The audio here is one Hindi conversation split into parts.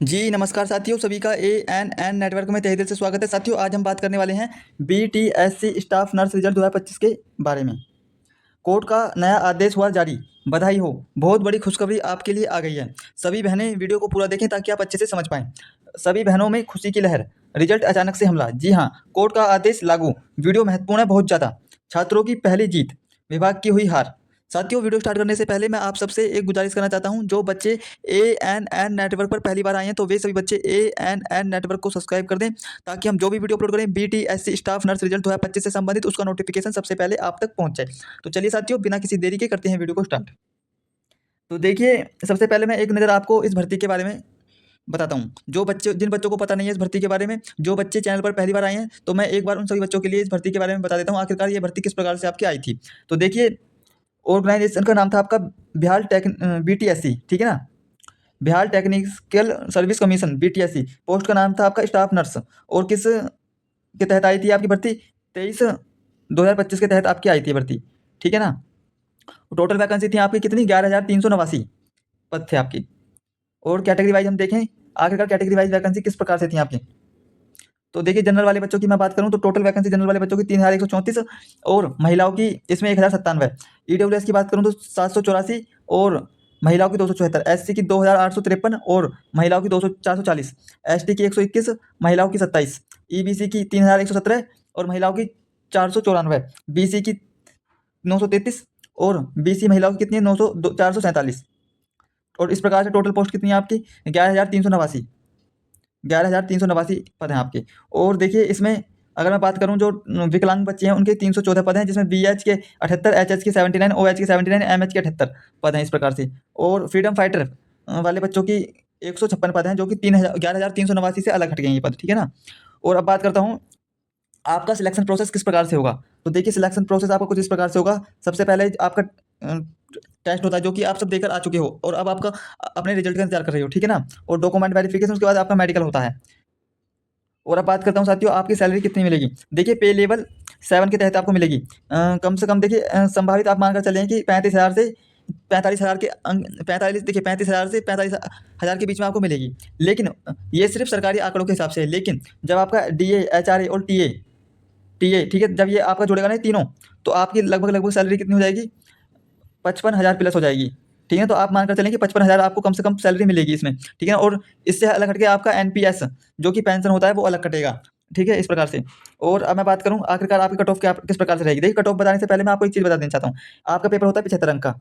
जी नमस्कार साथियों, सभी का एएनएन नेटवर्क में तहे दिल से स्वागत है। साथियों, आज हम बात करने वाले हैं बीटीएससी स्टाफ नर्स रिजल्ट 2025 के बारे में। कोर्ट का नया आदेश हुआ जारी, बधाई हो। बहुत बड़ी खुशखबरी आपके लिए आ गई है। सभी बहनें वीडियो को पूरा देखें ताकि आप अच्छे से समझ पाएं। सभी बहनों में खुशी की लहर, रिजल्ट अचानक से हमला। जी हाँ, कोर्ट का आदेश लागू। वीडियो महत्वपूर्ण है, बहुत ज़्यादा। छात्रों की पहली जीत, विभाग की हुई हार। साथियों, वीडियो स्टार्ट करने से पहले मैं आप सबसे एक गुजारिश करना चाहता हूं, जो बच्चे एएनएन नेटवर्क पर पहली बार आए हैं तो वे सभी बच्चे एएनएन नेटवर्क को सब्सक्राइब कर दें, ताकि हम जो भी वीडियो अपलोड करें बीटीएससी स्टाफ नर्स रिजल्ट 2025 से संबंधित, उसका नोटिफिकेशन सबसे पहले आप तक पहुंच जाए। तो चलिए साथियों, बिना किसी देरी के करते हैं वीडियो को स्टार्ट। तो देखिए, सबसे पहले मैं एक नज़र आपको इस भर्ती के बारे में बताता हूँ। जिन बच्चों को पता नहीं है इस भर्ती के बारे में, जो बच्चे चैनल पर पहली बार आए हैं, तो मैं एक बार उन सभी बच्चों के लिए इस भर्ती के बारे में बता देता हूँ, आखिरकार ये भर्ती किस प्रकार से आपकी आई थी। तो देखिए, ऑर्गेनाइजेशन का नाम था आपका बीटीएससी, ठीक है ना। Bihar technical service commission, BTSC. Post का नाम था आपका स्टाफ नर्स। और किस के तहत आई थी आपकी भर्ती? 23/2025 के तहत आपकी आई थी भर्ती, ठीक है ना। टोटल वैकेंसी थी आपकी कितनी? 11,389 पद थे आपकी। और कैटेगरी वाइज हम देखें, आखिरकार कैटेगरी वाइज वैकेंसी किस प्रकार से थी आपकी। तो देखिए, जनरल वाले बच्चों की मैं बात करूं तो टोटल वैकेंसी जनरल वाले बच्चों की 3,134, और महिलाओं की इसमें 1,097। ईडब्ल्यूएस की बात करूं तो 784, और महिलाओं की 274। एससी की 2,853, और महिलाओं की 440। एसटी की 121, महिलाओं की 27। ईबीसी की 3,117, और महिलाओं की 494। बीसी की 933, और बीसी महिलाओं की कितनी है? 447। और इस प्रकार से टोटल पोस्ट कितनी है आपकी? 11,389। 11,389 पद हैं आपके। और देखिए, इसमें अगर मैं बात करूं, जो विकलांग बच्चे हैं उनके 314 पद हैं, जिसमें बीएच के 78, एचएच के 79, ओएच के 79, एमएच के 78 पद हैं इस प्रकार से। और फ्रीडम फाइटर वाले बच्चों की 156 पद हैं, जो कि 11,389 से अलग हट गए हैं ये पद, ठीक है ना। और अब बात करता हूँ, आपका सिलेक्शन प्रोसेस किस प्रकार से होगा। तो देखिए, सिलेक्शन प्रोसेस आपका कुछ इस प्रकार से होगा। सबसे पहले आपका टेस्ट होता है, जो कि आप सब देकर आ चुके हो, और अब आपका अपने रिजल्ट का इंतजार कर रहे हो, ठीक है ना। और डॉक्यूमेंट वेरिफिकेशन, उसके बाद आपका मेडिकल होता है। और अब बात करता हूँ साथियों, आपकी सैलरी कितनी मिलेगी। देखिए, पे लेवल 7 के तहत आपको मिलेगी कम से कम। देखिए, संभावित आप मानकर चलें कि 35,000 से 45,000 के अंक, 45, देखिए 35,000 से 45,000 के बीच में आपको मिलेगी। लेकिन ये सिर्फ सरकारी आंकड़ों के हिसाब से है। लेकिन जब आपका डीए, एचआरए और टीए टीए ठीक है, जब ये आपका जुड़ेगा ना तीनों, तो आपकी लगभग लगभग सैलरी कितनी हो जाएगी? 55,000 प्लस हो जाएगी, ठीक है। तो आप मानकर चलें कि 55,000 आपको कम से कम सैलरी मिलेगी इसमें, ठीक है। और इससे अलग हटके आपका एनपीएस, जो कि पेंशन होता है, वो अलग कटेगा, ठीक है, इस प्रकार से। और अब मैं बात करूं, आखिरकार आपकी कट ऑफ क्या किस प्रकार से रहेगी। देखिए, कट ऑफ बताने से पहले मैं आपको एक चीज़ बता देना चाहता हूँ। आपका पेपर होता है 75 अंक का,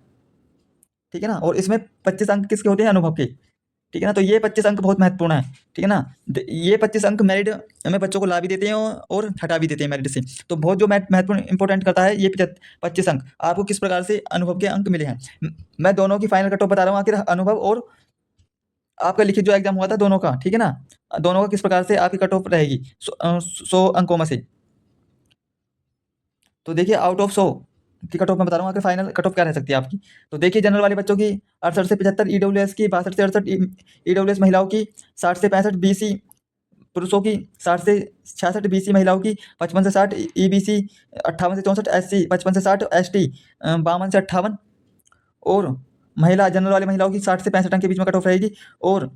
ठीक है ना। और इसमें 25 अंक किसके होते हैं? अनुभव के, ठीक है ना। तो ये 25 अंक बहुत महत्वपूर्ण है, ठीक है ना। ये 25 अंक मेरिट में बच्चों को ला भी देते हैं और हटा भी देते हैं मेरिट से। तो बहुत जो महत्वपूर्ण इंपॉर्टेंट करता है, ये 25 अंक आपको किस प्रकार से अनुभव के अंक मिले हैं। मैं दोनों की फाइनल कट ऑफ बता रहा हूँ, आखिर अनुभव और आपका लिखित जो एग्जाम हुआ था दोनों का, ठीक है ना। दोनों का किस प्रकार से आपकी कट ऑफ रहेगी 100 अंकों में से। तो देखिए, आउट ऑफ 100 की कट ऑफ मैं बता रहा हूँ, आखिर फाइनल कट ऑफ क्या रह सकती है आपकी। तो देखिए, जनरल वाले बच्चों की 68 से 75, ईडब्ल्यूएस की 62 से 68, ईडब्ल्यूएस महिलाओं की 60 से 65, बीसी पुरुषों की 60 से 66, बीसी महिलाओं की 55 से 60, ईबीसी 58 से 64, एससी 55 से 60, एसटी 52 से 58, और महिला जनरल वाले महिलाओं की 60 से 65 अंक के बीच में कट ऑफ रहेगी। और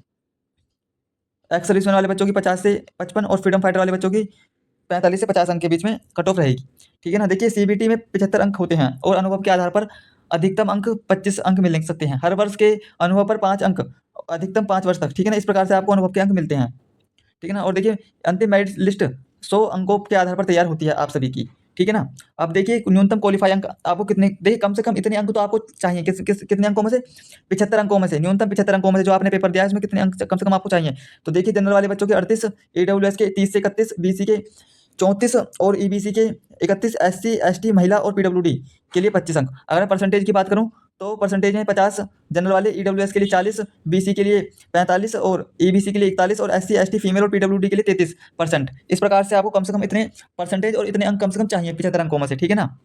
एक्स सर्विसमैन वाले बच्चों की 50 से 55, और फ्रीडम फाइटर वाले बच्चों की 45 से 50 अंक के बीच में कट ऑफ रहेगी, ठीक है ना। देखिए, सीबीटी में 75 अंक होते हैं, और अनुभव के आधार पर अधिकतम अंक 25 अंक मिल सकते हैं। हर वर्ष के अनुभव पर 5 अंक, अधिकतम 5 वर्ष तक, ठीक है ना। इस प्रकार से आपको अनुभव के अंक मिलते हैं, ठीक है ना। और देखिए, अंतिम मेरिट लिस्ट 100 अंकों के आधार पर तैयार होती है आप सभी की, ठीक है ना। अब देखिए, न्यूनतम क्वालीफाई अंक आपको कितने, देखिए कम से कम इतने अंक तो आपको चाहिए। कितने अंकों में से? 75 अंकों में से, न्यूनतम 75 अंकों में से जो आपने पेपर दिया है, इसमें कितने अंक कम से कम आपको चाहिए। तो देखिए, जनरल वाले बच्चों के 38, ईडब्ल्यूएस के 30 से 31, बीसी के 34, और ईबीसी के 31, एससी एसटी महिला और पीडब्ल्यूडी के लिए 25 अंक। अगर मैं परसेंटेज की बात करूं, तो परसेंटेज में 50 जनरल वाले, ईडब्ल्यूएस के लिए 40, बीसी के लिए 45, और ईबीसी के लिए 41, और एससी एसटी फीमेल और पीडब्ल्यूडी के लिए 33%। इस प्रकार से आपको कम से कम इतने परसेंटेज और इतने अंक कम से कम चाहिए 75 अंकों में से, ठीक है ना।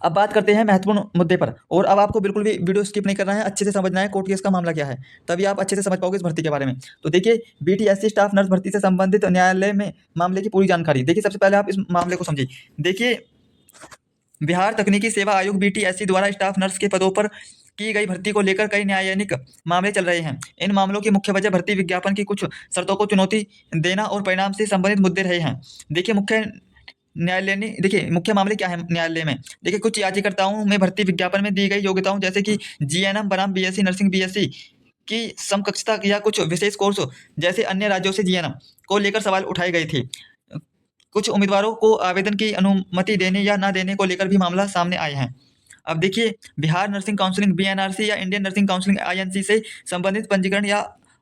अब बात करते हैं महत्वपूर्ण मुद्दे पर, और अब आपको बिल्कुल भी वीडियो स्किप नहीं करना है, अच्छे से समझना है कोर्ट केस का मामला क्या है, तभी आप अच्छे से समझ पाओगे इस भर्ती के बारे में। तो देखिए, बीटीएससी स्टाफ नर्स भर्ती से संबंधित न्यायालय में मामले की पूरी जानकारी। देखिए, सबसे पहले आप इस मामले को समझिए। देखिए, बिहार तकनीकी सेवा आयोग बीटीएससी द्वारा स्टाफ नर्स के पदों पर की गई भर्ती को लेकर कई न्यायालयिक मामले चल रहे हैं। इन मामलों की मुख्य वजह भर्ती विज्ञापन की कुछ शर्तों को चुनौती देना और परिणाम से संबंधित मुद्दे रहे हैं। देखिए मुख्य मामले क्या है न्यायालय में। देखिए कुछ याचिकाकर्ताओं में भर्ती विज्ञापन में दी गई योग्यताओं जैसे कि जीएनएम बनाम बीएससी नर्सिंग बीएससी की समकक्षता या कुछ विशेष कोर्स जैसे अन्य राज्यों से जीएनएम को लेकर सवाल उठाए गए थे। कुछ उम्मीदवारों को आवेदन की अनुमति देने या ना देने को लेकर भी मामला सामने आए हैं। अब देखिए बिहार नर्सिंग काउंसिलिंग बीएनआरसी या इंडियन नर्सिंग काउंसिलिंग आईएनसी से संबंधित पंजीकरण या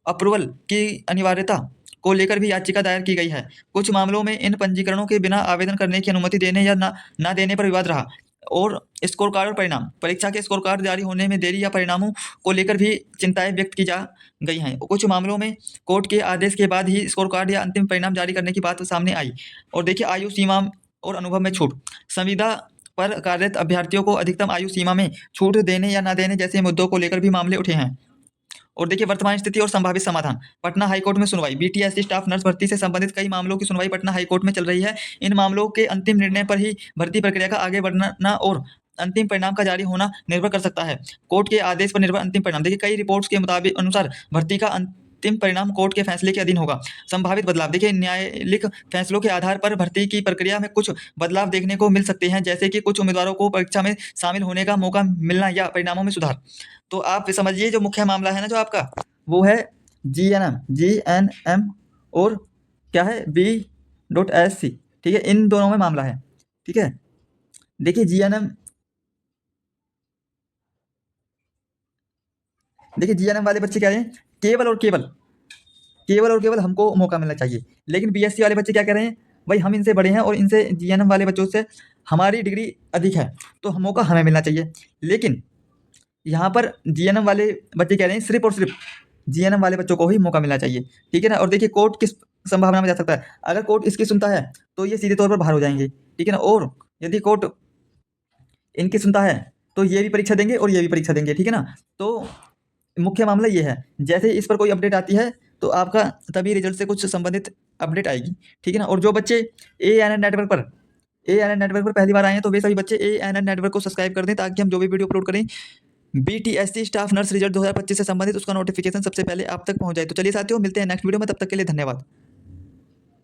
अप्रूवल की अनिवार्यता को लेकर भी याचिका दायर की गई है। कुछ मामलों में इन पंजीकरणों के बिना आवेदन करने की अनुमति देने या ना देने पर विवाद रहा। और स्कोर कार्ड और परिणाम परीक्षा के स्कोर कार्ड जारी होने में देरी या परिणामों को लेकर भी चिंताएं व्यक्त की जा गई हैं। कुछ मामलों में कोर्ट के आदेश के बाद ही स्कोर कार्ड या अंतिम परिणाम जारी करने की बात सामने आई। और देखिए आयु सीमा और अनुभव में छूट संविदा पर कार्यरत अभ्यर्थियों को अधिकतम आयु सीमा में छूट देने या ना देने जैसे मुद्दों को लेकर भी मामले उठे हैं। और देखिए वर्तमान स्थिति और संभावित समाधान। पटना हाईकोर्ट में सुनवाई बीटीएससी स्टाफ नर्स भर्ती से संबंधित कई मामलों की सुनवाई पटना हाईकोर्ट में चल रही है। इन मामलों के अंतिम निर्णय पर ही भर्ती प्रक्रिया का आगे बढ़ना और अंतिम परिणाम का जारी होना निर्भर कर सकता है। कोर्ट के आदेश पर निर्भर अंतिम परिणाम। देखिए कई रिपोर्ट्स के मुताबिक अनुसार भर्ती का अंतिम परिणाम कोर्ट के फैसले के अधीन होगा। संभावित बदलाव। देखिए न्यायालयिक फैसलों के आधार पर भर्ती की प्रक्रिया में कुछ बदलाव देखने को मिल सकते हैं, जैसे कि कुछ उम्मीदवारों को परीक्षा में शामिल होने का मौका मिलना या परिणामों में सुधार। तो आप समझिए जो मुख्य मामला है ना जो आपका वो है जीएनएम और क्या है B.SC। ठीक है, इन दोनों में मामला है। ठीक है, देखिए जीएनएम वाले बच्चे क्या रहे हैं, केवल और केवल हमको मौका मिलना चाहिए। लेकिन बीएससी वाले बच्चे क्या कह रहे हैं, भाई हम इनसे बड़े हैं और इनसे जीएनएम वाले बच्चों से हमारी डिग्री अधिक है तो मौका हमें मिलना चाहिए। लेकिन यहाँ पर जीएनएम वाले बच्चे कह रहे हैं सिर्फ और सिर्फ जीएनएम वाले बच्चों को ही मौका मिलना चाहिए। ठीक है ना। और देखिए कोर्ट किस संभावना में जा सकता है, अगर कोर्ट इसकी सुनता है तो ये सीधे तौर पर बाहर हो जाएंगे। ठीक है ना। और यदि कोर्ट इनकी सुनता है तो ये भी परीक्षा देंगे और ये भी परीक्षा देंगे। ठीक है ना। तो मुख्य मामला ये है, जैसे इस पर कोई अपडेट आती है तो आपका तभी रिजल्ट से कुछ संबंधित अपडेट आएगी। ठीक है ना। और जो बच्चे एएनएन नेटवर्क पर पहली बार आए हैं तो वे सभी बच्चे एएनएन नेटवर्क को सब्सक्राइब कर दें ताकि हम जो भी वीडियो अपलोड करें बीटीएससी स्टाफ नर्स रिजल्ट 2025 से संबंधित उसका नोटिफिकेशन सबसे पहले आप तक पहुंच जाए। तो चलिए साथियों मिलते हैं नेक्स्ट वीडियो में, तब तक के लिए धन्यवाद।